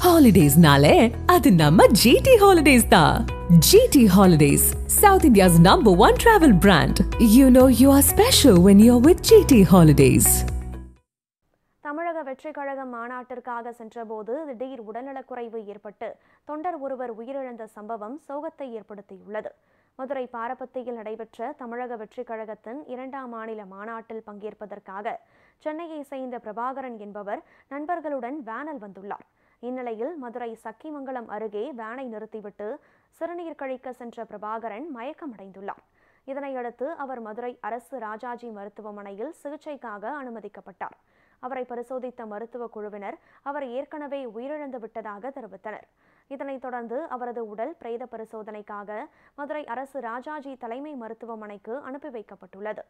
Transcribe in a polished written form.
Holidays-nale, adu namma GT Holidays da. GT Holidays, South India's #1 travel brand. You know you are special when you're with GT Holidays. தமிழக வெற்றி கழக மாநாட்டிற்காக சென்றபோது திடீர் உடல்நலக்குறைவு ஏற்பட்டு தொண்டர் ஒருவர் உயிரிழந்த சம்பவம் சோகத்தை ஏற்படுத்தியுள்ளது. மதுரை பாரபத்தியில் நடைபெற்ற தமிழக வெற்றி கழகத்தின் 2ஆம் மாநில மாநாட்டில் பங்கேற்பதற்காக சென்னையை சேர்ந்த பிரபாகரன் என்பவர் நண்பர்களுடன் வேனில் வந்துள்ளார். இந்நிலையில் மதுரை சக்கிமங்கலம் அருகே வேனை நிறுத்திவிட்டு சிறுநீர் கழிக்க சென்ற பிரபாகரன் மயக்கமடைந்துள்ளார். இதனையடுத்து அவர் மதுரை அரசு ராஜாஜி மருத்துவமனையில் சிகிச்சைக்காக அனுமதிக்கப்பட்டார். அவரை பரிசோதித்த மருத்துவ குழுவினர் அவர் ஏற்கனவே உயிரிழந்து விட்டதாக தெரிவித்தனர். இதனைத் தொடர்ந்து அவரது உடல் பிரேத பரிசோதனைக்காக மதுரை அரசு ராஜாஜி தலைமை மருத்துவமனைக்கு அனுப்பி வைக்கப்பட்டுள்ளது.